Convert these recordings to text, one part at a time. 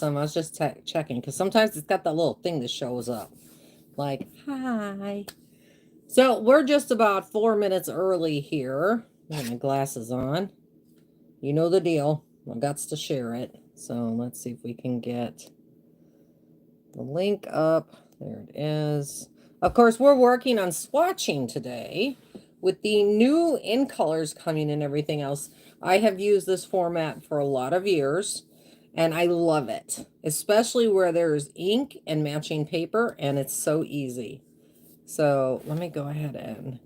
awesome. I was just checking because sometimes it's got that little thing that shows up. Like, hi. So we're just about 4 minutes early here. Got my glasses on. You know the deal. I got to share it. So let's see if we can get the link up. There it is. Of course, we're working on swatching today with the new in colors coming and everything else. I have used this format for a lot of years and I love it, especially where there's ink and matching paper and it's so easy. So let me go ahead and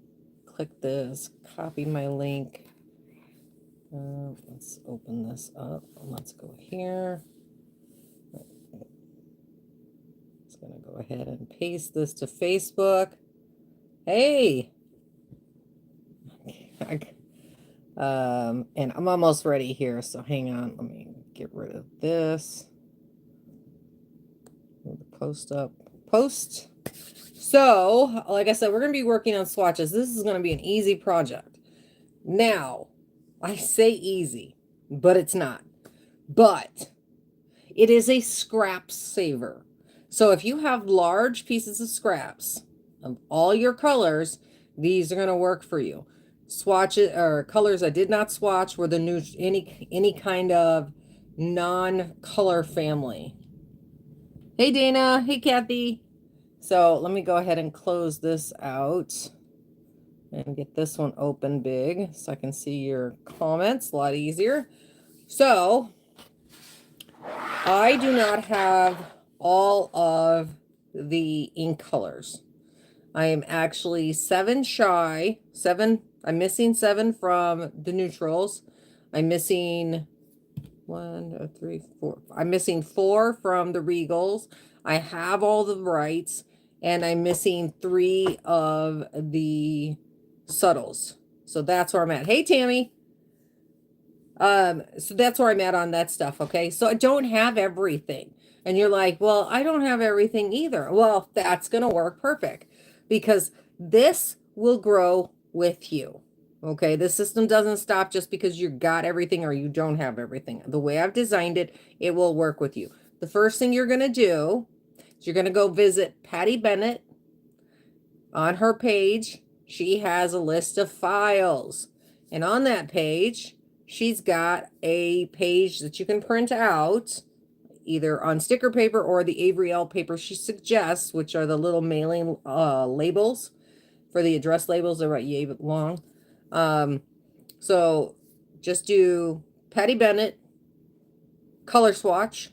click this, copy my link. Let's open this up. Let's go here. Just gonna go ahead and paste this to Facebook. Hey. And I'm almost ready here, so hang on. Let me get rid of this. Move the post up. Post. So, like I said, we're going to be working on swatches. This is going to be an easy project. Now, I say easy, but it's not. But it is a scrap saver. So if you have large pieces of scraps of all your colors, these are going to work for you. Swatches or colors I did not swatch were the new any kind of non-color family. Hey Dana, hey Kathy. So let me go ahead and close this out and get this one open big so I can see your comments a lot easier. So I do not have all of the ink colors. I am actually 7 shy. I'm missing 7 from the neutrals. I'm missing 1, 2, 3, 4. I'm missing 4 from the regals. I have all the brights, and I'm missing 3 of the subtles. So that's where I'm at. Hey, Tammy. So that's where I'm at on that stuff, okay? So I don't have everything. And you're like, well, I don't have everything either. Well, that's going to work perfect because this will grow with you. Okay, the system doesn't stop just because you got everything or you don't have everything. The way I've designed it, it will work with you. The first thing you're going to do is you're going to go visit Patty Bennett. On her page, she has a list of files. And on that page, she's got a page that you can print out either on sticker paper or the Avery L paper she suggests, which are the little mailing labels for the address labels. They're right yay long. So just do Patty Bennett color swatch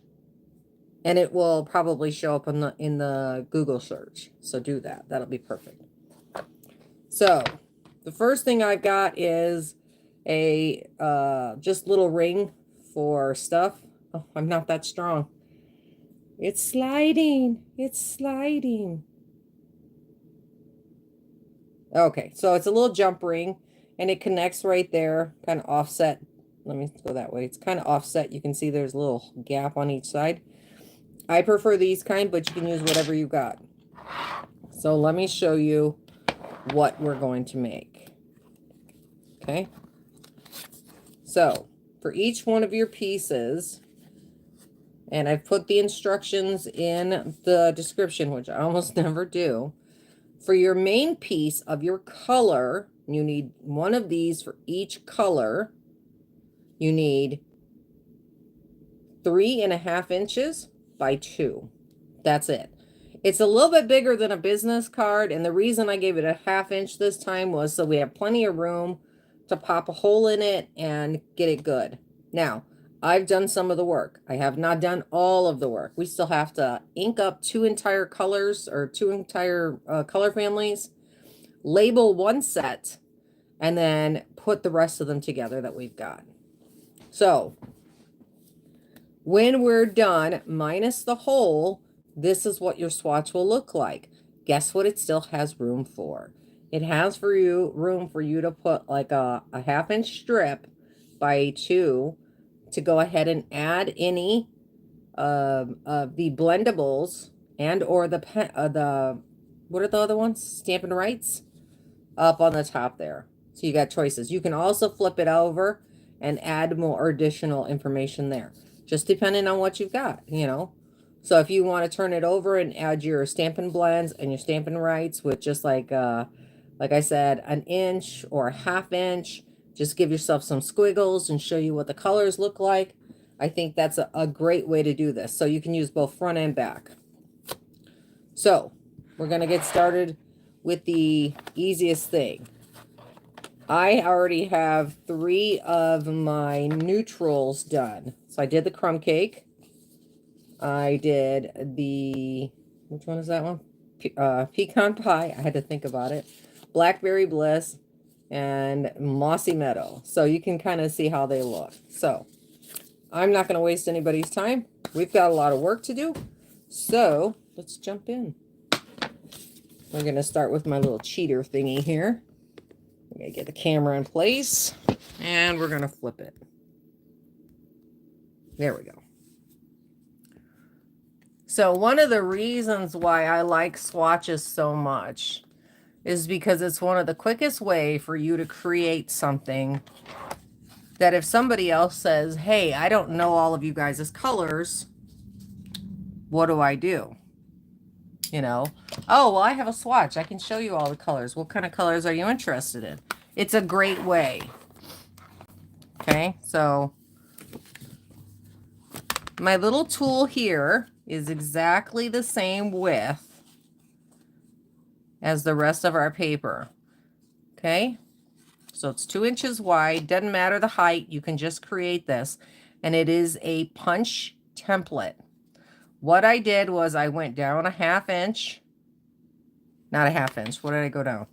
and it will probably show up in the Google search. So do that. That'll be perfect. So the first thing I've got is a just little ring for stuff. Oh, I'm not that strong. It's sliding. It's sliding. Okay, so it's a little jump ring, and it connects right there, kind of offset. Let me go that way. It's kind of offset. You can see there's a little gap on each side. I prefer these kind, but you can use whatever you got. So let me show you what we're going to make. Okay. So for each one of your pieces, and I've put the instructions in the description, which I almost never do. For your main piece of your color, you need one of these for each color. You need 3.5 inches by 2. That's it. It's a little bit bigger than a business card, and the reason I gave it a 1/2 inch this time was so we have plenty of room to pop a hole in it and get it good. Now, I've done some of the work. I have not done all of the work. We still have to ink up 2 entire colors or 2 entire color families, label 1 set, and then put the rest of them together that we've got. So when we're done, minus the hole, this is what your swatch will look like. Guess what it still has room for? It has room for you to put like a 1/2 inch strip by 2 to go ahead and add any of the blendables and or the what are the other ones? Stampin' Rights up on the top there. So you got choices. You can also flip it over and add more additional information there. just depending on what you've got, you know. So if you want to turn it over and add your Stampin' Blends and your Stampin' Rights with just like I said, an inch or a half inch, just give yourself some squiggles and show you what the colors look like. I think that's a great way to do this. So you can use both front and back. So we're going to get started with the easiest thing. I already have 3 of my neutrals done. So I did the crumb cake. I did the, which one is that one? Pecan pie. I had to think about it. Blackberry Bliss and Mossy Meadow. So you can kind of see how they look. So I'm not going to waste anybody's time. We've got a lot of work to do. So let's jump in. We're going to start with my little cheater thingy here. I'm going to get the camera in place and we're going to flip it. There we go. So one of the reasons why I like swatches so much is because it's one of the quickest way for you to create something that if somebody else says, hey, I don't know all of you guys' colors, what do I do? You know, oh, well, I have a swatch. I can show you all the colors. What kind of colors are you interested in? It's a great way. Okay, so my little tool here is exactly the same width as the rest of our paper. Okay, so it's 2 inches wide. Doesn't matter the height. You can just create this. And it is a punch template. What I did was I went down a half inch. Not a half inch. What did I go down?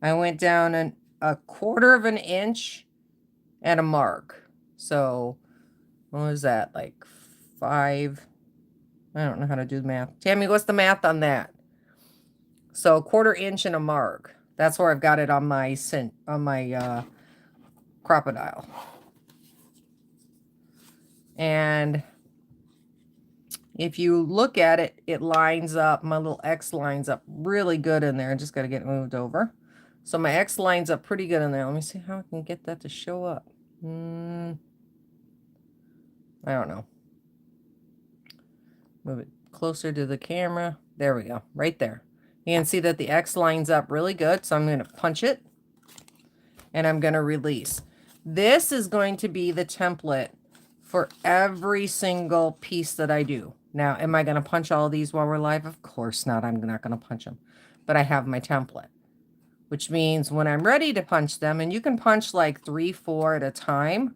I went down a 1/4 of an inch and a mark. So what was that? Like 5. I don't know how to do the math. Tammy, what's the math on that? So 1/4 inch and a mark. That's where I've got it on my crocodile. And if you look at it, it lines up. My little X lines up really good in there. I just got to get it moved over. So my X lines up pretty good in there. Let me see how I can get that to show up. I don't know. Move it closer to the camera. There we go. Right there. You can see that the X lines up really good. So I'm going to punch it. And I'm going to release. This is going to be the template for every single piece that I do. Now, am I going to punch all of these while we're live? Of course not. I'm not going to punch them. But I have my template. Which means when I'm ready to punch them, and you can punch like 3, 4 at a time.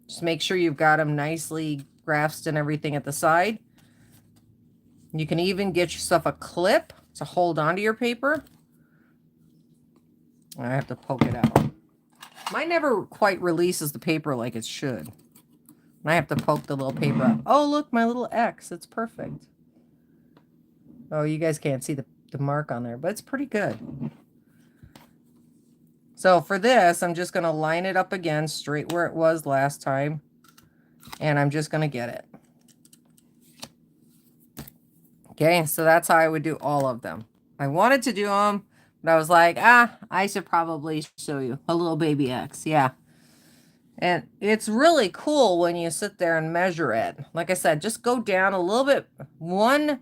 Just make sure you've got them nicely grasped and everything at the side. You can even get yourself a clip to hold onto your paper. I have to poke it out. Mine never quite releases the paper like it should. I have to poke the little paper out. Oh, look, my little X. It's perfect. Oh, you guys can't see the mark on there, but it's pretty good. So for this, I'm just going to line it up again straight where it was last time. And I'm just going to get it. Okay, so that's how I would do all of them. I wanted to do them, but I was like, I should probably show you a little baby X. Yeah. And it's really cool when you sit there and measure it. Like I said, just go down a little bit, one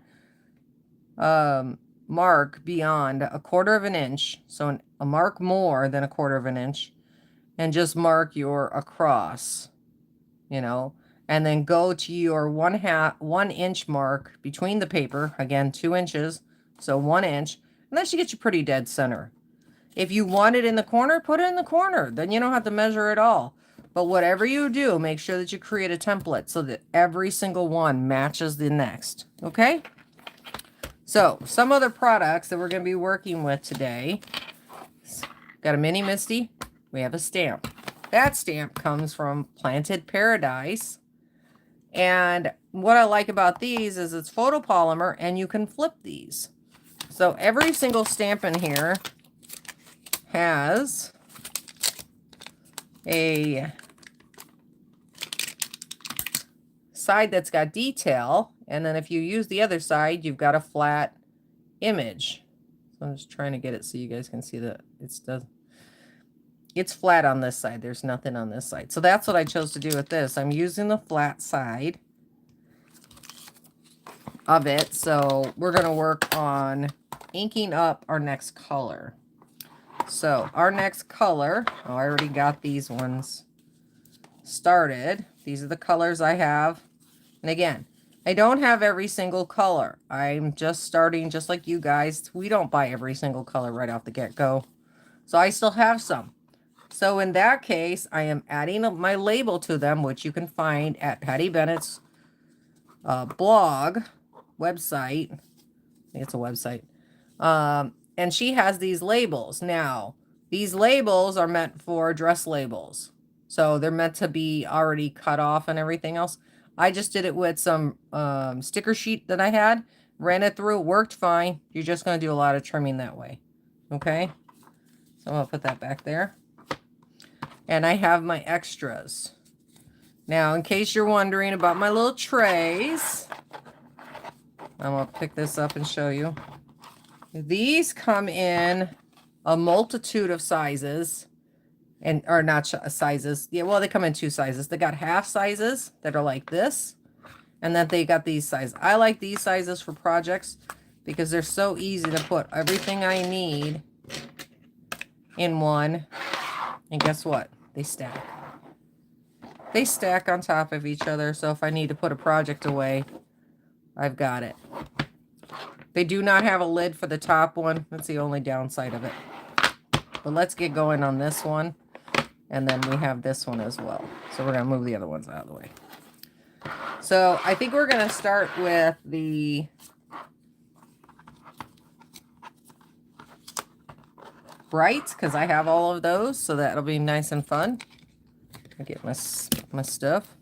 mark beyond a 1/4 of an inch. So a mark more than a 1/4 of an inch. And just mark your across, you know. And then go to your 1 inch mark between the paper. Again, 2 inches. So 1 inch. And that should get you pretty dead center. If you want it in the corner, put it in the corner. Then you don't have to measure at all. But whatever you do, make sure that you create a template so that every single one matches the next. Okay? So, some other products that we're going to be working with today. Got a mini Misty. We have a stamp. That stamp comes from Planted Paradise. And what I like about these is it's photopolymer and you can flip these. So, every single stamp in here has a side that's got detail, and then if you use the other side, you've got a flat image. So I'm just trying to get it so you guys can see that it does. it's flat on this side. There's nothing on this side. So that's what I chose to do with this. I'm using the flat side of it. So we're going to work on inking up our next color. So our next color, oh, I already got these ones started. These are the colors I have. And again, I don't have every single color. I'm just starting just like you guys. We don't buy every single color right off the get-go. So I still have some. So in that case, I am adding my label to them, which you can find at Patty Bennett's blog, website. I think it's a website. And she has these labels. Now, these labels are meant for dress labels. So they're meant to be already cut off and everything else. I just did it with some sticker sheet that I had. Ran it through. Worked fine. You're just going to do a lot of trimming that way. Okay? So I'm going to put that back there. And I have my extras. Now, in case you're wondering about my little trays, I'm going to pick this up and show you. These come in a multitude of sizes. And or not sizes. Yeah, well, they come in two sizes. They got half sizes that are like this. And then they got these sizes. I like these sizes for projects because they're so easy to put everything I need in one. And guess what? They stack. They stack on top of each other. So if I need to put a project away, I've got it. They do not have a lid for the top one. That's the only downside of it. But let's get going on this one. And then we have this one as well. So we're going to move the other ones out of the way. So I think we're going to start with the brights, because I have all of those. So that'll be nice and fun. I get my stuff.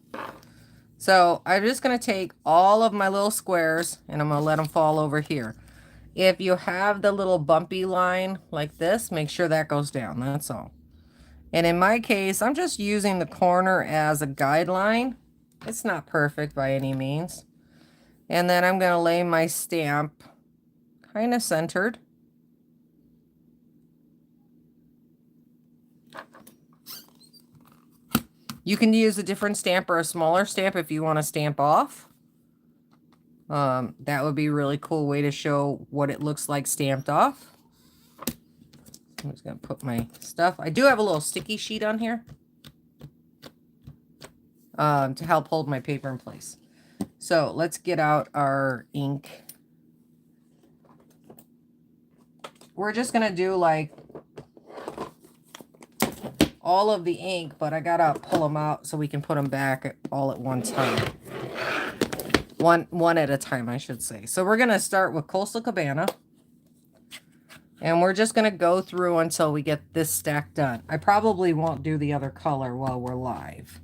So I'm just going to take all of my little squares and I'm going to let them fall over here. If you have the little bumpy line like this, make sure that goes down. That's all. And in my case, I'm just using the corner as a guideline. It's not perfect by any means. And then I'm going to lay my stamp kind of centered. You can use a different stamp or a smaller stamp if you want to stamp off. That would be a really cool way to show what it looks like stamped off. I'm just going to put my stuff. I do have a little sticky sheet on here to help hold my paper in place. So let's get out our ink. We're just going to do like all of the ink, but I got to pull them out so we can put them back all at one time. One at a time, I should say. So we're going to start with Coastal Cabana. And we're just going to go through until we get this stack done. I probably won't do the other color while we're live.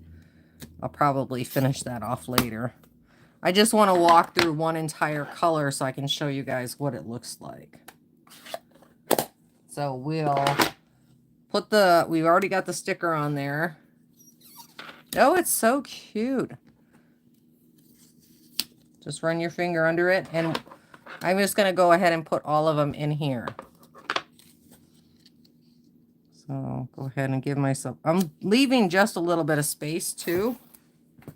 I'll probably finish that off later. I just want to walk through one entire color so I can show you guys what it looks like. So we'll put we've already got the sticker on there. Oh, it's so cute. Just run your finger under it. And I'm just going to go ahead and put all of them in here. So go ahead and give myself, I'm leaving just a little bit of space too,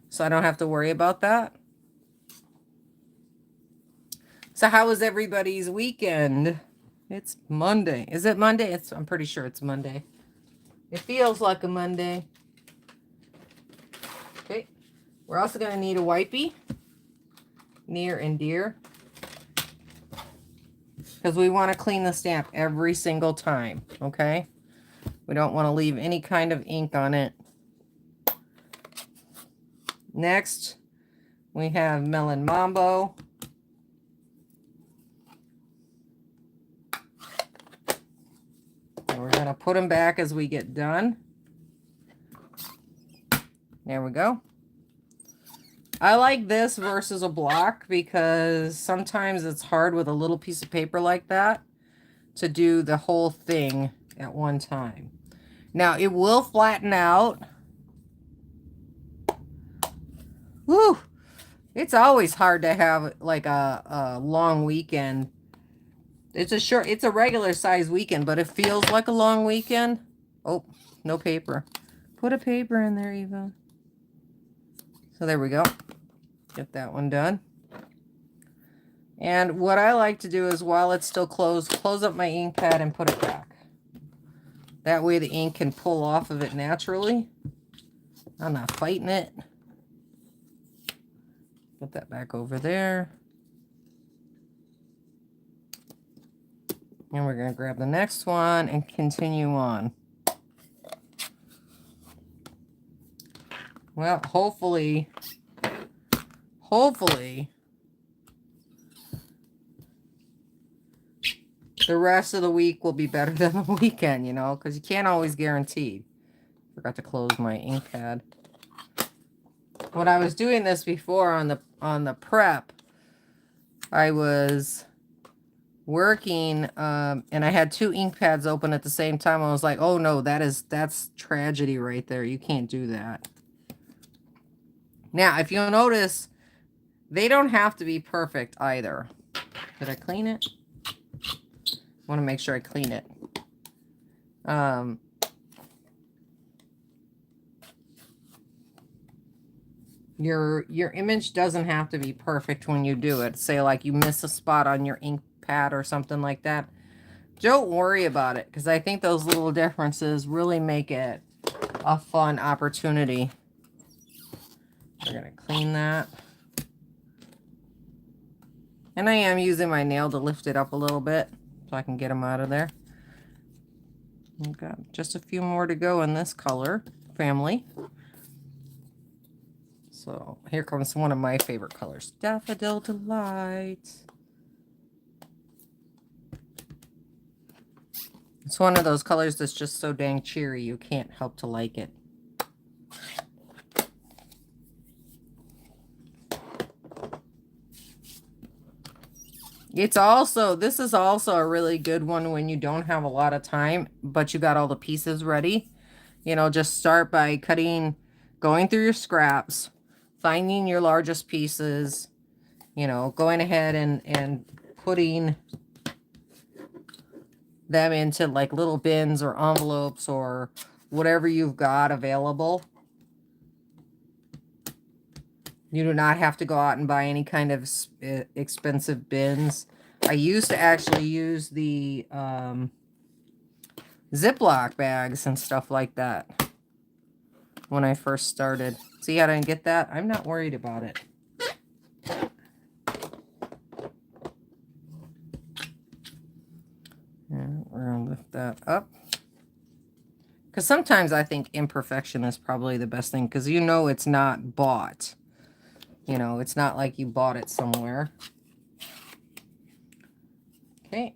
so I don't have to worry about that. So how was everybody's weekend? It's Monday. Is it Monday? I'm pretty sure it's Monday. It feels like a Monday. Okay. We're also going to need a wipey, near and dear, because we want to clean the stamp every single time, okay? We don't want to leave any kind of ink on it. Next, we have Melon Mambo. And we're going to put them back as we get done. There we go. I like this versus a block because sometimes it's hard with a little piece of paper like that to do the whole thing at one time. Now, it will flatten out. Woo! It's always hard to have like a long weekend. It's a regular size weekend, but it feels like a long weekend. Oh, no paper. Put a paper in there, Eva. So there we go. Get that one done. And what I like to do is, while it's still closed, close up my ink pad and put it back. That way the ink can pull off of it naturally. I'm not fighting it. Put that back over there. And we're going to grab the next one and continue on. Well, hopefully, the rest of the week will be better than the weekend, you know, because you can't always guarantee. Forgot to close my ink pad. When I was doing this before on the prep, I was working and I had 2 ink pads open at the same time. I was like, oh no, that's tragedy right there. You can't do that. Now, if you'll notice, they don't have to be perfect either. Did I clean it? I want to make sure I clean it. Your image doesn't have to be perfect when you do it. Say like you miss a spot on your ink pad or something like that. Don't worry about it, because I think those little differences really make it a fun opportunity. We're going to clean that. And I am using my nail to lift it up a little bit so I can get them out of there. We've got just a few more to go in this color family. So here comes one of my favorite colors, Daffodil Delight. It's one of those colors that's just so dang cheery, you can't help to like it. This is also a really good one when you don't have a lot of time, but you got all the pieces ready. You know, just start by going through your scraps, finding your largest pieces, you know, going ahead and putting them into like little bins or envelopes or whatever you've got available. You do not have to go out and buy any kind of expensive bins. I used to actually use the Ziploc bags and stuff like that when I first started. See how I didn't get that? I'm not worried about it. And we're going to lift that up. Because sometimes I think imperfection is probably the best thing, because you know it's not bought. You know, it's not like you bought it somewhere. Okay.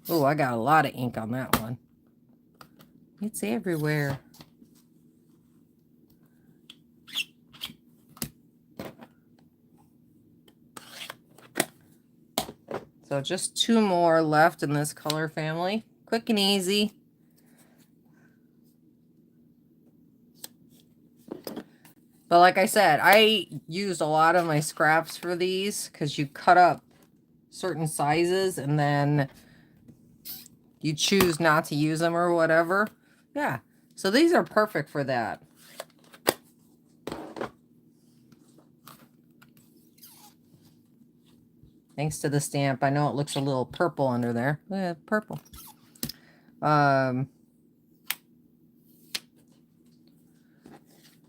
Oh, I got a lot of ink on that one. It's everywhere. So just 2 more left in this color family. Quick and easy. But like I said, I used a lot of my scraps for these, because you cut up certain sizes and then you choose not to use them or whatever. Yeah, so these are perfect for that. Thanks to the stamp. I know it looks a little purple under there. Yeah, purple.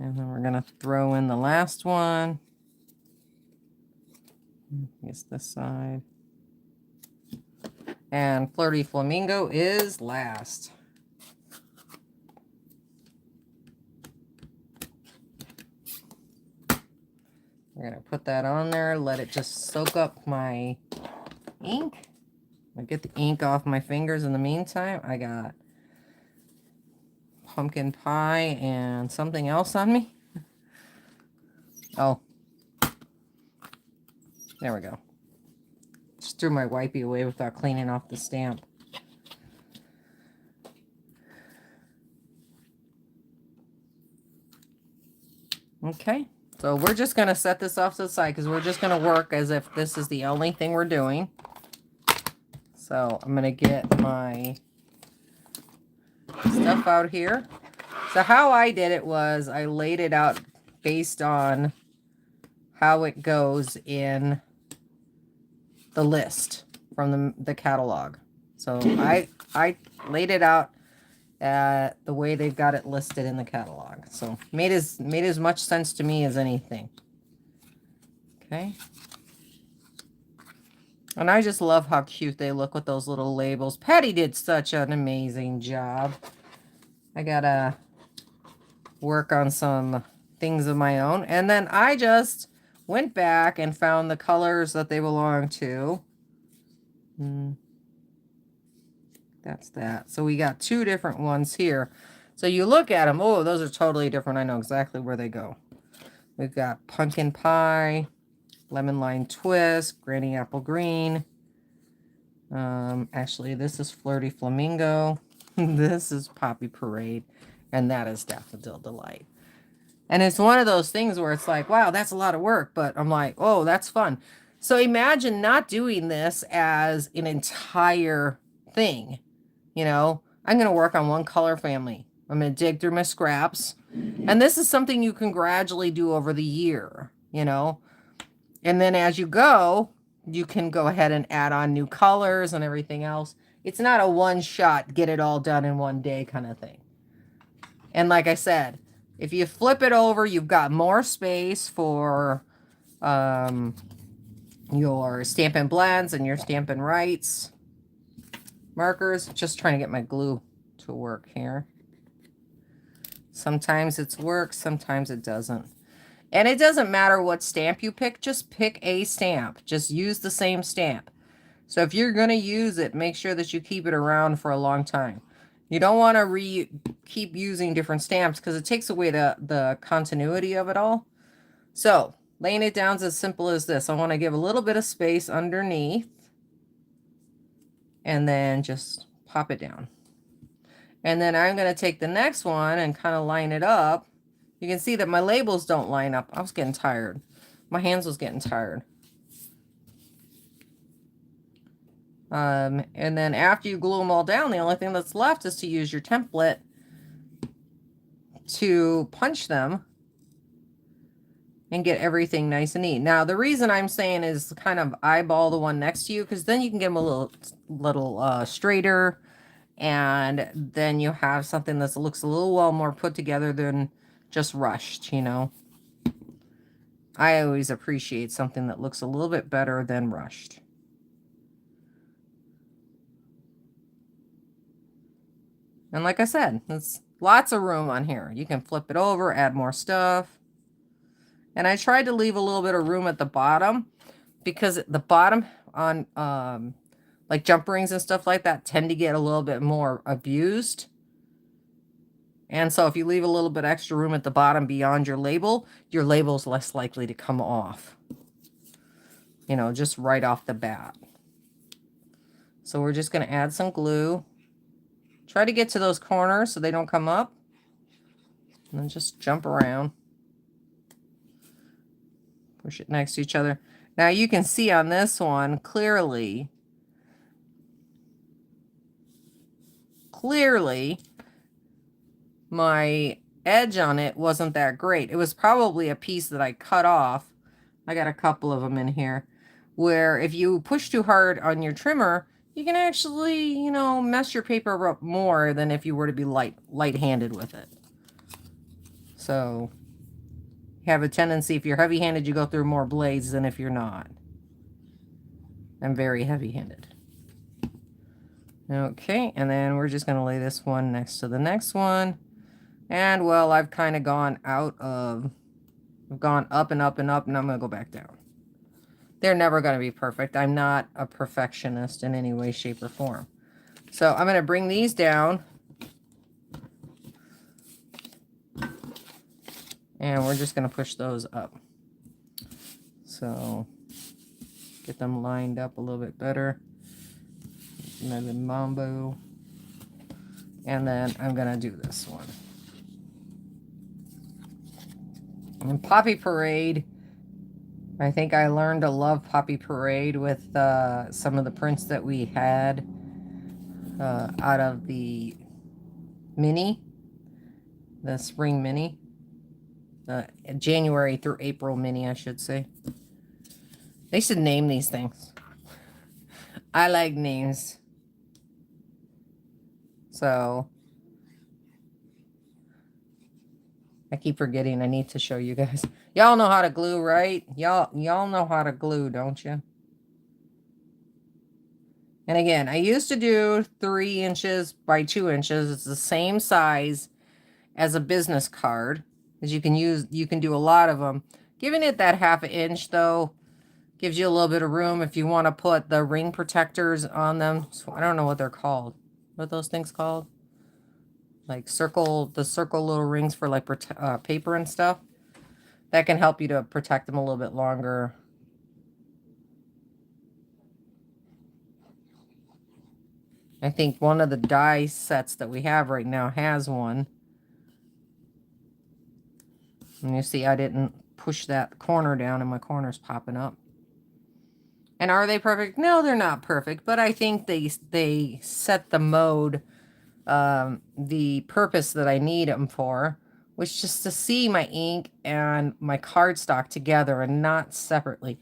And then we're going to throw in the last one. I guess this side. And Flirty Flamingo is last. We're going to put that on there, let it just soak up my ink. I'll get the ink off my fingers in the meantime. I got pumpkin pie and something else on me. Oh, there we go. Just threw my wipey away without cleaning off the stamp. Okay, so we're just going to set this off to the side, because we're just going to work as if this is the only thing we're doing. So I'm going to get my stuff out here. So how I did it was I laid it out based on how it goes in the list from the catalog. So I laid it out the way they've got it listed in the catalog. So made as much sense to me as anything. Okay. And I just love how cute they look with those little labels. Patty did such an amazing job. I gotta work on some things of my own. And then I just went back and found the colors that they belong to. That's that. So we got two different ones here. So you look at them. Oh, those are totally different. I know exactly where they go. We've got pumpkin pie, lemon lime twist, granny apple green. Actually, this is flirty flamingo. This is poppy parade. And that is daffodil delight. And it's one of those things where it's like, wow, that's a lot of work. But I'm like, oh, that's fun. So imagine not doing this as an entire thing. You know, I'm going to work on one color family. I'm going to dig through my scraps. And this is something you can gradually do over the year, you know. And then as you go, you can go ahead and add on new colors and everything else. It's not a one-shot, get it all done in one day kind of thing. And like I said, if you flip it over, you've got more space for your Stampin' Blends and your Stampin' Writes markers. Just trying to get my glue to work here. Sometimes it's works, sometimes it doesn't. And it doesn't matter what stamp you pick, just pick a stamp. Just use the same stamp. So if you're going to use it, make sure that you keep it around for a long time. You don't want to keep using different stamps because it takes away the continuity of it all. So laying it down is as simple as this. I want to give a little bit of space underneath and then just pop it down. And then I'm going to take the next one and kind of line it up. You can see that my labels don't line up. I was getting tired. My hands was getting tired. And then after you glue them all down, the only thing that's left is to use your template to punch them and get everything nice and neat. Now, the reason I'm saying is kind of eyeball the one next to you, because then you can get them a little straighter, and then you have something that looks a little well more put together than just rushed, you know. I always appreciate something that looks a little bit better than rushed. And like I said, it's lots of room on here. You can flip it over, add more stuff. And I tried to leave a little bit of room at the bottom because the bottom on like jump rings and stuff like that tend to get a little bit more abused. And so if you leave a little bit extra room at the bottom beyond your label's less likely to come off. You know, just right off the bat. So we're just going to add some glue. Try to get to those corners so they don't come up. And then just jump around. Push it next to each other. Now you can see on this one clearly, my edge on it wasn't that great. It was probably a piece that I cut off. I got a couple of them in here where if you push too hard on your trimmer, you can actually, you know, mess your paper up more than if you were to be light-handed with it. So you have a tendency, if you're heavy-handed, you go through more blades than if you're not. I'm very heavy-handed. Okay, and then we're just going to lay this one next to the next one. And, well, I've kind of gone up and up and up, and I'm going to go back down. They're never going to be perfect. I'm not a perfectionist in any way, shape, or form. So I'm going to bring these down. And we're just going to push those up. So get them lined up a little bit better. Another mambo. And then I'm going to do this one. And Poppy Parade, I think I learned to love Poppy Parade with some of the prints that we had out of the mini, the spring mini, January through April mini, I should say. They should name these things. I like names. So I keep forgetting I need to show you guys. Y'all know how to glue, right? Y'all know how to glue, don't you? And again, I used to do 3 inches by 2 inches. It's the same size as a business card, as you can do a lot of them. Giving it that 1/2 inch though gives you a little bit of room if you want to put the ring protectors on them. So I don't know what they're called. What are those things called? Like the circle little rings for like paper and stuff. That can help you to protect them a little bit longer. I think one of the die sets that we have right now has one. And you see I didn't push that corner down and my corner's popping up. And are they perfect? No, they're not perfect, but I think they set the mode, the purpose that I need them for, which is just to see my ink and my cardstock together and not separately.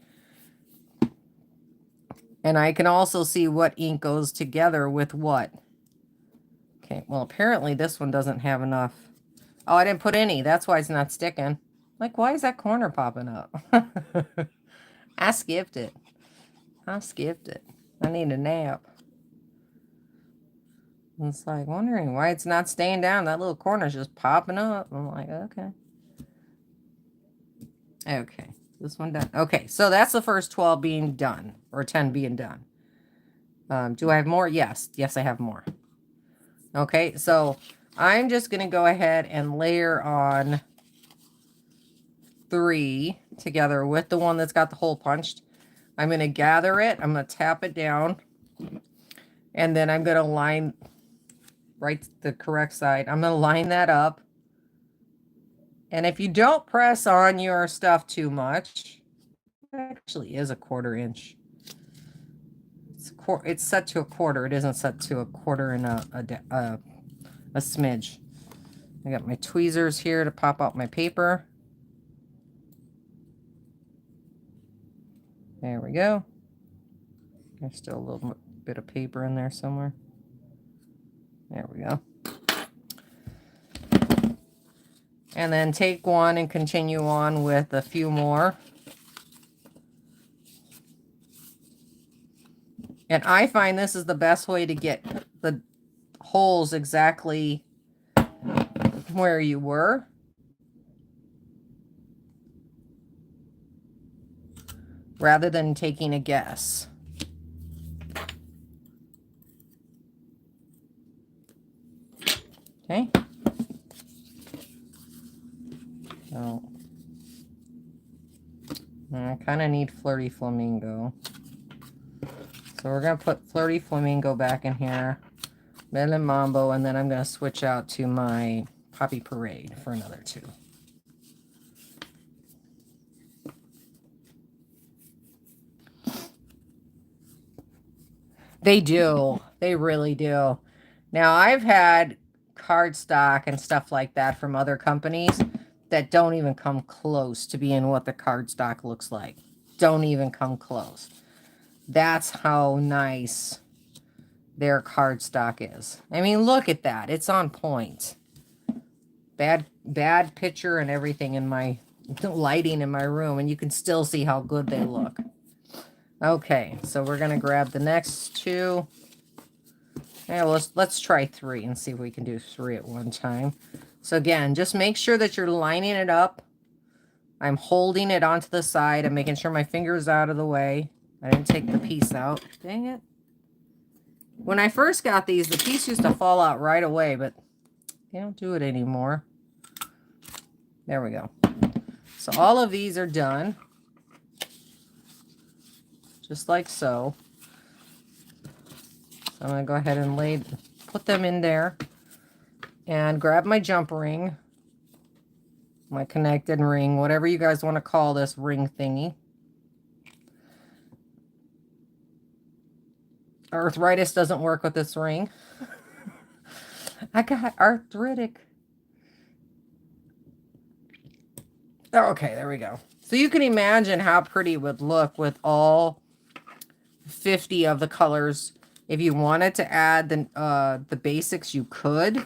And I can also see what ink goes together with what. Okay, well, apparently this one doesn't have enough. Oh, I didn't put any. That's why it's not sticking. Like, why is that corner popping up? I skipped it. I need a nap. It's like wondering why it's not staying down. That little corner's just popping up. I'm like, okay. Okay, this one done. Okay, so that's the first 12 being done, or 10 being done. Do I have more? Yes. Yes, I have more. Okay, so I'm just going to go ahead and layer on 3 together with the one that's got the hole punched. I'm going to gather it. I'm going to tap it down. And then I'm going to line right the correct side. I'm going to line that up. And if you don't press on your stuff too much, it actually is a 1/4 inch. It's set to a 1/4. It isn't set to a 1/4 and a smidge. I got my tweezers here to pop out my paper. There we go. There's still a little bit of paper in there somewhere. There we go. And then take one and continue on with a few more. And I find this is the best way to get the holes exactly where you were. Rather than taking a guess. Okay. So I kind of need Flirty Flamingo. So we're going to put Flirty Flamingo back in here. Melon Mambo, and then I'm going to switch out to my Poppy Parade for another 2. They do. They really do. Now, I've had cardstock and stuff like that from other companies that don't even come close to being what the cardstock looks like. Don't even come close. That's how nice their cardstock is. I mean, look at that. It's on point. Bad picture and everything in my lighting in my room, and you can still see how good they look. Okay, so we're going to grab the next 2. Yeah, let's try 3 and see if we can do 3 at one time. So again, just make sure that you're lining it up. I'm holding it onto the side. I'm making sure my finger's out of the way. I didn't take the piece out. Dang it. When I first got these, the piece used to fall out right away, but they don't do it anymore. There we go. So all of these are done. Just like so. So I'm going to go ahead and put them in there. And grab my jump ring. My connected ring. Whatever you guys want to call this ring thingy. Arthritis doesn't work with this ring. I got arthritic. Okay, there we go. So you can imagine how pretty it would look with all 50 of the colors. If you wanted to add the basics, you could.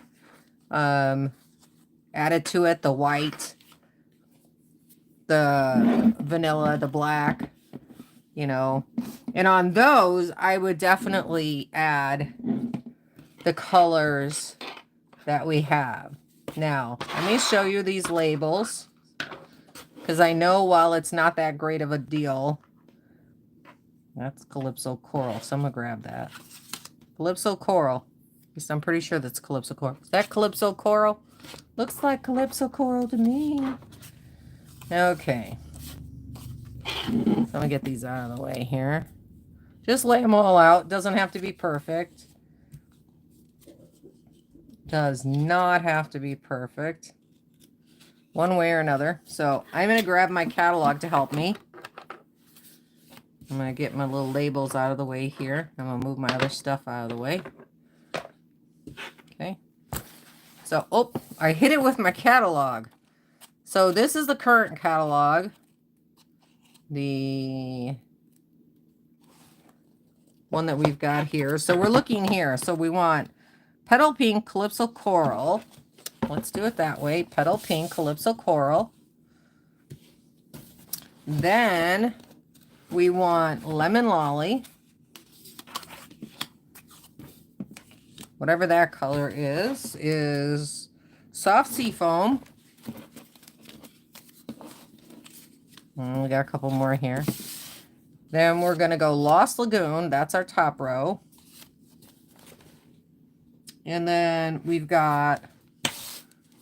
Add it to it, the white, the vanilla, the black, you know. And on those, I would definitely add the colors that we have. Now, let me show you these labels, because I know while it's not that great of a deal, that's Calypso Coral. So I'm going to grab that. Calypso Coral. At least I'm pretty sure that's Calypso Coral. Is that Calypso Coral? Looks like Calypso Coral to me. Okay. So I'm going to get these out of the way here. Just lay them all out. Doesn't have to be perfect. Does not have to be perfect. One way or another. So I'm going to grab my catalog to help me. I'm going to get my little labels out of the way here. I'm going to move my other stuff out of the way. Okay. So, oh, I hit it with my catalog. So this is the current catalog. The one that we've got here. So we're looking here. So we want Petal Pink, Calypso Coral. Let's do it that way. Petal Pink, Calypso Coral. Then we want Lemon Lolly. Whatever that color is Soft Seafoam. We got a couple more here. Then we're going to go Lost Lagoon. That's our top row. And then we've got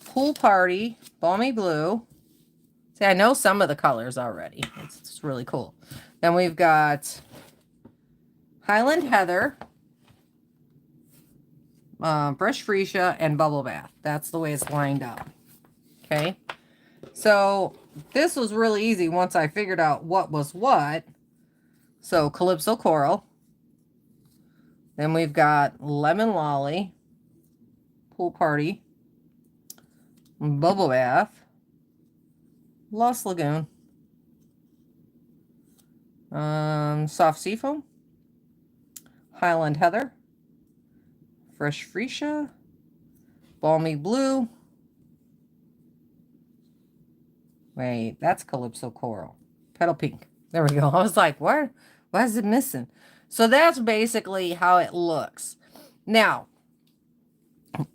Pool Party, Balmy Blue. See, I know some of the colors already. It's really cool. Then we've got Highland Heather, Brush Freesia, and Bubble Bath. That's the way it's lined up. Okay. So this was really easy once I figured out what was what. So Calypso Coral. Then we've got Lemon Lolly, Pool Party, Bubble Bath, Lost Lagoon, Soft Seafoam, Highland Heather, Fresh Freesia, Balmy Blue. Wait, that's Calypso Coral. Petal Pink. There we go. I was like, what? Why is it missing? So that's basically how it looks. Now,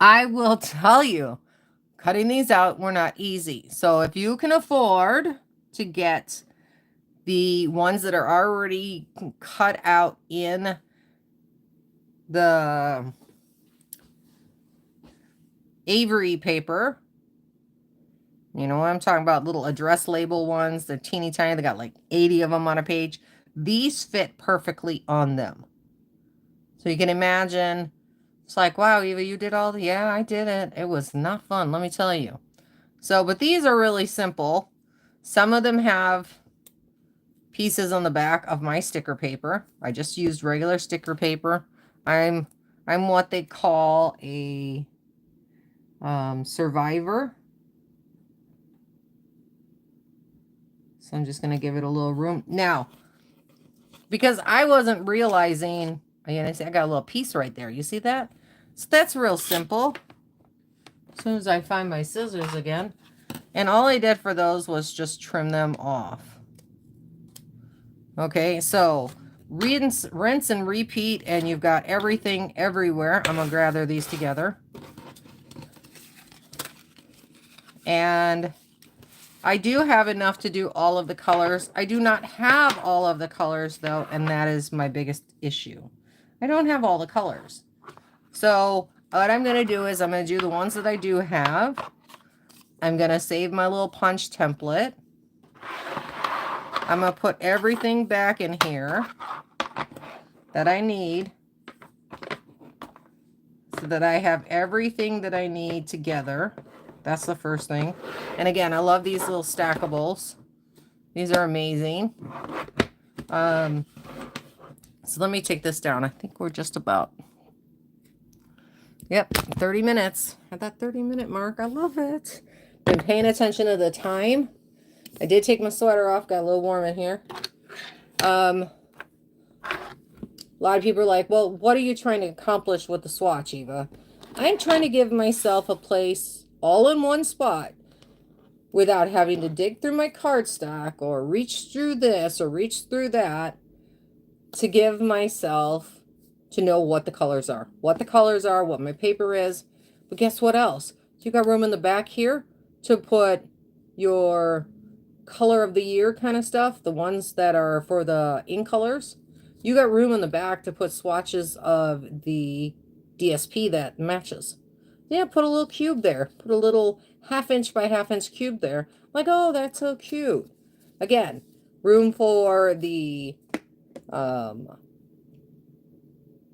I will tell you, cutting these out were not easy. So if you can afford to get the ones that are already cut out in the Avery paper, you know what I'm talking about, little address label ones, they're teeny tiny, they got like 80 of them on a page. These fit perfectly on them. So you can imagine, it's like, wow, Eva, you did all the, yeah, I did it. It was not fun, let me tell you. So, but these are really simple. Some of them have pieces on the back of my sticker paper. I just used regular sticker paper. I'm what they call a survivor. So I'm just going to give it a little room. Now, because I wasn't realizing, again, I got a little piece right there. You see that? So that's real simple. As soon as I find my scissors again. And all I did for those was just trim them off. Okay, so rinse and repeat, and you've got everything everywhere. I'm going to gather these together. And I do have enough to do all of the colors. I do not have all of the colors, though, and that is my biggest issue. I don't have all the colors. So what I'm going to do is I'm going to do the ones that I do have. I'm going to save my little punch template. I'm going to put everything back in here that I need so that I have everything that I need together. That's the first thing. And again, I love these little stackables. These are amazing. So let me take this down. I think we're just about, yep, 30 minutes. At that 30-minute mark. I love it. Been paying attention to the time. I did take my sweater off. Got a little warm in here. A lot of people are like, well, what are you trying to accomplish with the swatch, Eva? I'm trying to give myself a place all in one spot without having to dig through my cardstock or reach through this or reach through that, to give myself to know what the colors are, what my paper is. But guess what else? You got room in the back here to put your color of the year kind of stuff, the ones that are for the in colors. You got room in the back to put swatches of the DSP that matches. Yeah, put a little cube there. Put a little 1/2 inch by 1/2 inch cube there. Like, oh, that's so cute. Again, room for the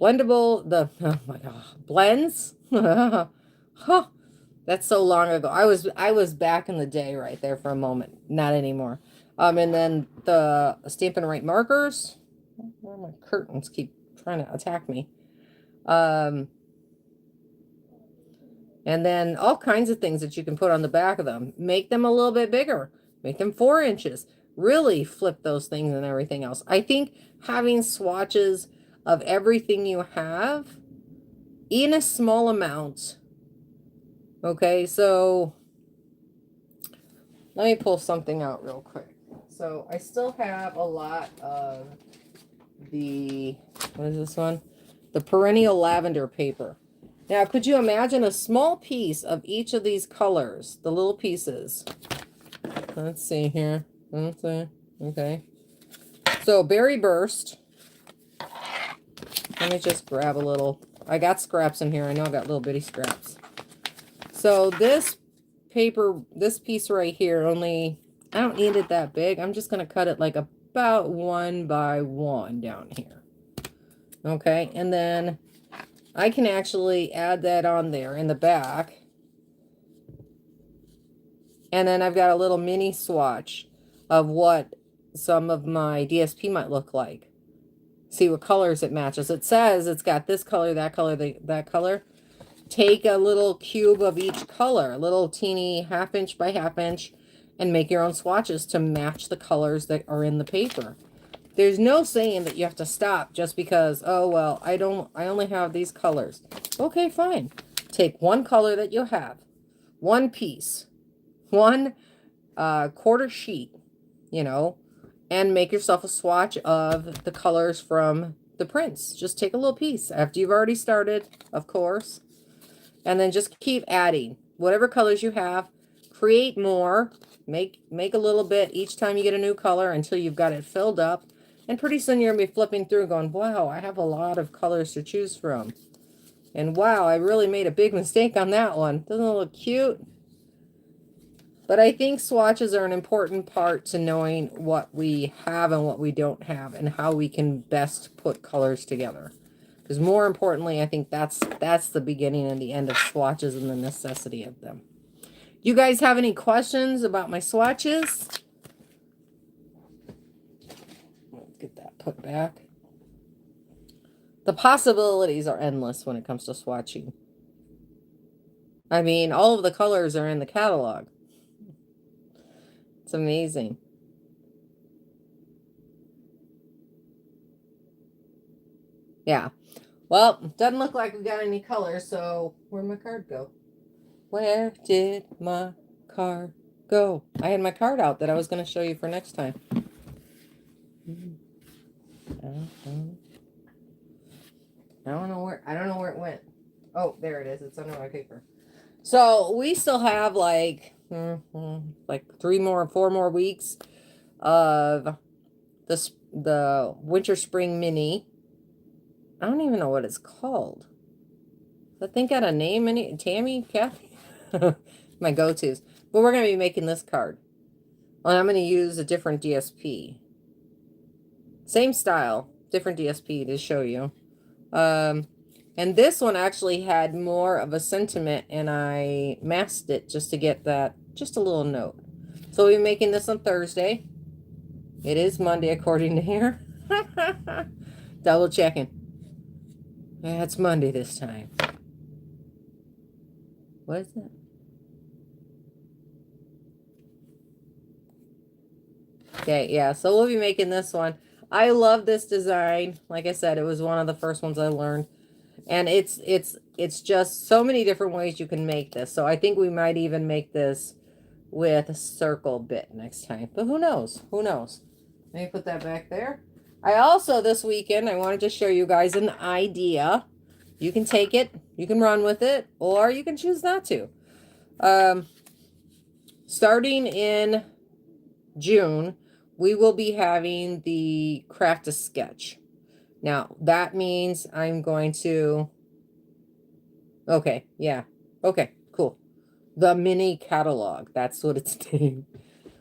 blendable, oh my god, blends. Huh, that's so long ago. I was back in the day right there for a moment. Not anymore. And then the Stampin' Right markers. Where my curtains keep trying to attack me. And then all kinds of things that you can put on the back of them. Make them a little bit bigger. Make them 4 inches. Really flip those things and everything else. I think having swatches of everything you have in a small amount. Okay, so let me pull something out real quick. So I still have a lot of the, what is this one? The perennial lavender paper. Now, could you imagine a small piece of each of these colors, the little pieces? Let's see here. Let's see. Okay. So, Berry Burst. Let me just grab a little. I got scraps in here. I know I got little bitty scraps. So, this paper, this piece right here, only, I don't need it that big. I'm just going to cut it like about 1 by 1 down here. Okay. And then I can actually add that on there in the back. And then I've got a little mini swatch of what some of my DSP might look like. See what colors it matches. It says it's got this color, that color, that color. Take a little cube of each color, a little teeny 1/2 inch by 1/2 inch, and make your own swatches to match the colors that are in the paper. There's no saying that you have to stop just because, oh, well, I only have these colors. Okay, fine. Take one color that you have, one piece, one quarter sheet, you know, and make yourself a swatch of the colors from the prints. Just take a little piece after you've already started, of course, and then just keep adding whatever colors you have. Create more. Make a little bit each time you get a new color until you've got it filled up. And pretty soon you're going to be flipping through going, wow, I have a lot of colors to choose from. And wow, I really made a big mistake on that one. Doesn't it look cute? But I think swatches are an important part to knowing what we have and what we don't have and how we can best put colors together. Because more importantly, I think that's the beginning and the end of swatches and the necessity of them. You guys have any questions about my swatches? Let's get that put back. The possibilities are endless when it comes to swatching. I mean, all of the colors are in the catalog. It's amazing. Yeah. Well, doesn't look like we got any colors, so where'd my card go? Where did my card go? I had my card out that I was going to show you for next time. I don't know where it went. Oh, there it is. It's under my paper. So we still have like 4 more weeks of the winter spring mini. I don't even know what it's called. I think got a name in it. Tammy, Kathy, my go-tos. But we're gonna be making this card. Well, I'm gonna use a different DSP. Same style, different DSP to show you. And this one actually had more of a sentiment, and I masked it just to get that, just a little note. So we'll be making this on Thursday. It is Monday according to here. Double checking. Yeah, it's Monday this time. What is that? Okay, yeah, so we'll be making this one. I love this design. Like I said, it was one of the first ones I learned. And it's just so many different ways you can make this. So I think we might even make this with a circle bit next time. But who knows? Who knows? Let me put that back there. I also, this weekend, I wanted to show you guys an idea. You can take it, you can run with it, or you can choose not to. Starting in June, we will be having the craft a sketch. Now, that means I'm going to... Okay, yeah. Okay, cool. The mini catalog. That's what it's named.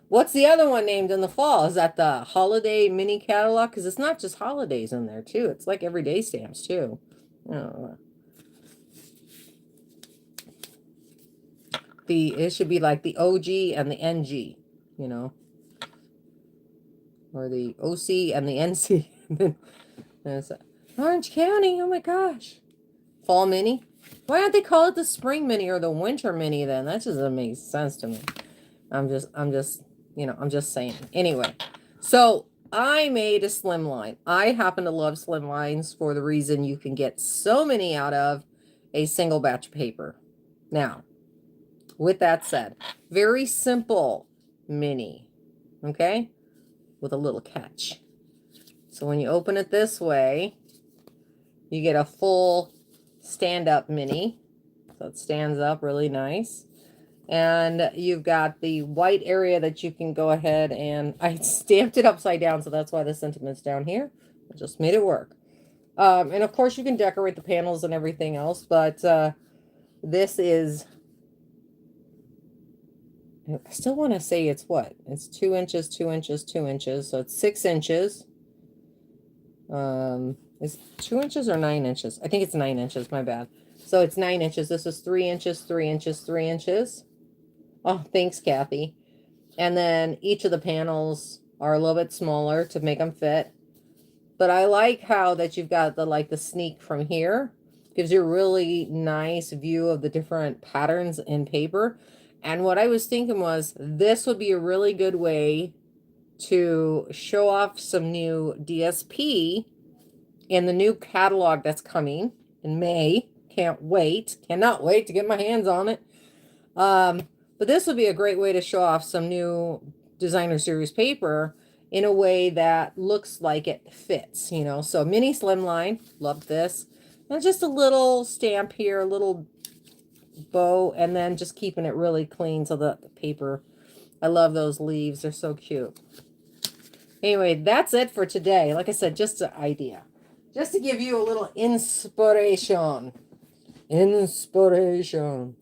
What's the other one named in the fall? Is that the holiday mini catalog? Because it's not just holidays in there, too. It's like everyday stamps, too. It should be like the OG and the NG, you know. Or the OC and the NC. There's Orange County. Oh, my gosh. Fall mini. Why don't they call it the spring mini or the winter mini then? That just doesn't make sense to me. I'm just saying. Anyway, so I made a slimline. I happen to love slimlines for the reason you can get so many out of a single batch of paper. Now, with that said, very simple mini, okay, with a little catch. So when you open it this way, you get a full stand-up mini. So it stands up really nice. And you've got the white area that you can go ahead and... I stamped it upside down, so that's why the sentiment's down here. I just made it work. And of course you can decorate the panels and everything else, but this is... I still want to say it's what? It's 2 inches, 2 inches, 2 inches. So it's 6 inches. Is 2 inches or 9 inches? I think it's 9 inches, my bad. So it's 9 inches. This is 3 inches, 3 inches, 3 inches. Oh, thanks, Kathy. And then each of the panels are a little bit smaller to make them fit. But I like how that you've got the sneak from here. Gives you a really nice view of the different patterns in paper. And what I was thinking was this would be a really good way to show off some new DSP in the new catalog that's coming in May. Can't wait. Cannot wait to get my hands on it. But this would be a great way to show off some new designer series paper in a way that looks like it fits, you know. So mini slimline, love this. And just a little stamp here, a little bow, and then just keeping it really clean so the paper... I love those leaves. They're so cute. Anyway, that's it for today. Like I said, just an idea. Just to give you a little inspiration. Inspiration.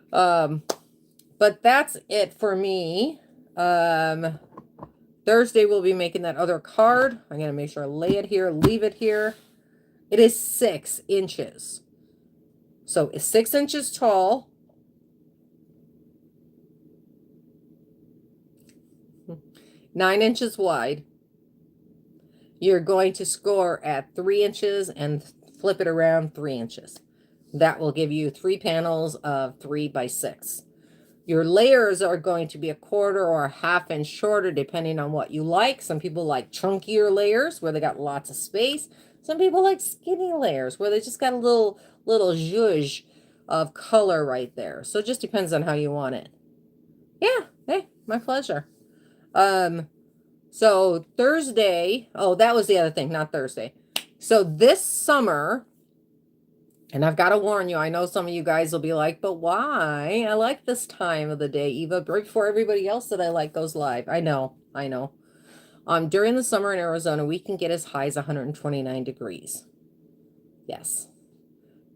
But that's it for me. Thursday we'll be making that other card. I'm going to make sure I lay it here, leave it here. It is 6 inches. So it's 6 inches tall. Nine inches wide. You're going to score at 3 inches and flip it around 3 inches. That will give you 3 panels of 3 by 6. Your layers are going to be a 1/4 or a 1/2 inch shorter, depending on what you like. Some people like chunkier layers where they got lots of space. Some people like skinny layers where they just got a little zhuzh of color right there. So it just depends on how you want it. Yeah, hey, my pleasure. So Thursday, oh, that was the other thing, not Thursday. So this summer, and I've got to warn you, I know some of you guys will be like, but why? I like this time of the day, Eva, right before everybody else that I like goes live. I know. During the summer in Arizona, we can get as high as 129 degrees. Yes.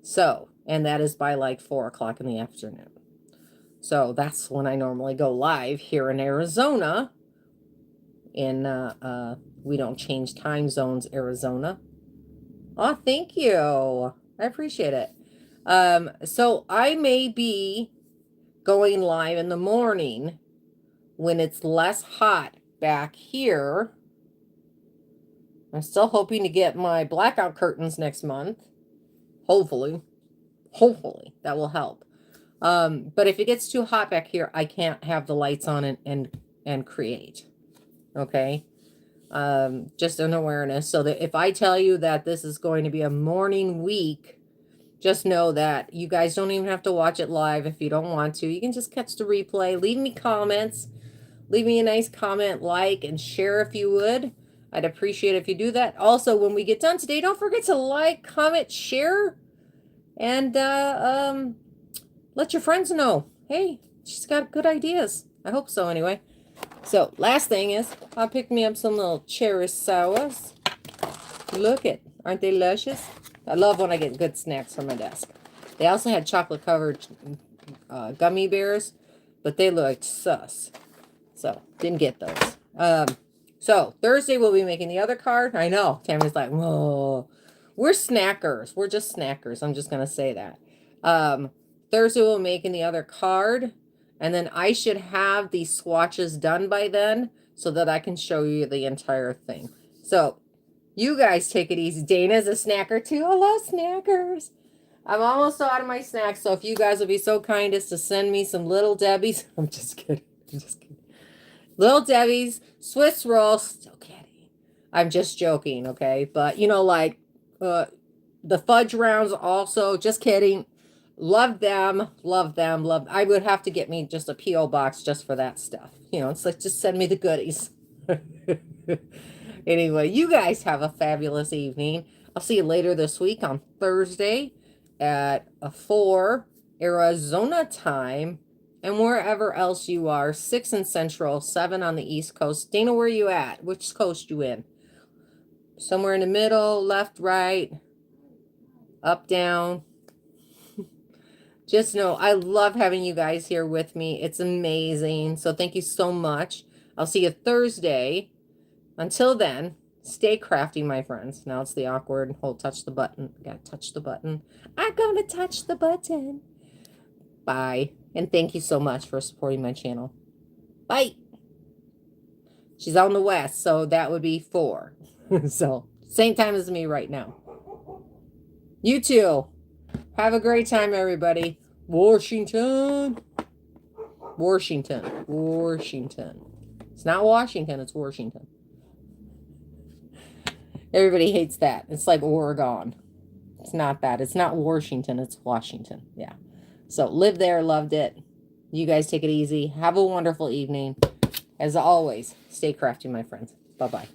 So, and that is by like 4 o'clock in the afternoon. So that's when I normally go live here in Arizona. We don't change time zones, Arizona. Oh, thank you. I appreciate it. So I may be going live in the morning when it's less hot back here I'm still hoping to get my blackout curtains next month. Hopefully. Hopefully that will help. But if it gets too hot back here, I can't have the lights on and create. Okay. Just an awareness. So that if I tell you that this is going to be a morning week, just know that you guys don't even have to watch it live if you don't want to. You can just catch the replay. Leave me comments. Leave me a nice comment, like, and share if you would. I'd appreciate it if you do that. Also, when we get done today, don't forget to like, comment, share, and let your friends know. Hey, she's got good ideas. I hope so anyway. So, last thing is, I picked me up some little cherry sours. Look it. Aren't they luscious? I love when I get good snacks from my desk. They also had chocolate-covered gummy bears, but they looked sus. So, didn't get those. So, Thursday we'll be making the other card. I know. Tammy's like, whoa. We're snackers. We're just snackers. I'm just going to say that. Thursday we'll be making the other card. And then I should have these swatches done by then so that I can show you the entire thing. So, you guys take it easy. Dana's a snacker too. I love snackers. I'm almost out of my snacks. So, if you guys would be so kind as to send me some Little Debbie's. I'm just kidding. I'm just kidding. Little Debbie's, Swiss rolls. Still kidding. I'm just joking, okay? But, you know, like the fudge rounds also. Just kidding. Love them. Love them. Love. I would have to get me just a P.O. box just for that stuff. You know, it's like, just send me the goodies. Anyway, you guys have a fabulous evening. I'll see you later this week on Thursday at 4 Arizona time. And wherever else you are, 6 in Central, 7 on the East Coast. Dana, where are you at? Which coast you in? Somewhere in the middle, left, right, up, down. Just know, I love having you guys here with me. It's amazing. So thank you so much. I'll see you Thursday. Until then, stay crafty, my friends. Now it's the awkward, touch the button. Gotta touch the button. I'm gonna touch the button. Bye. And thank you so much for supporting my channel. Bye. She's on the west, so that would be 4. So, same time as me right now. You too. Have a great time, everybody. Washington. Washington. Washington. It's not Washington, it's Washington. Everybody hates that. It's like Oregon. It's not that. It's not Washington, it's Washington. Yeah. So, live there, loved it. You guys take it easy. Have a wonderful evening. As always, stay crafty, my friends. Bye-bye.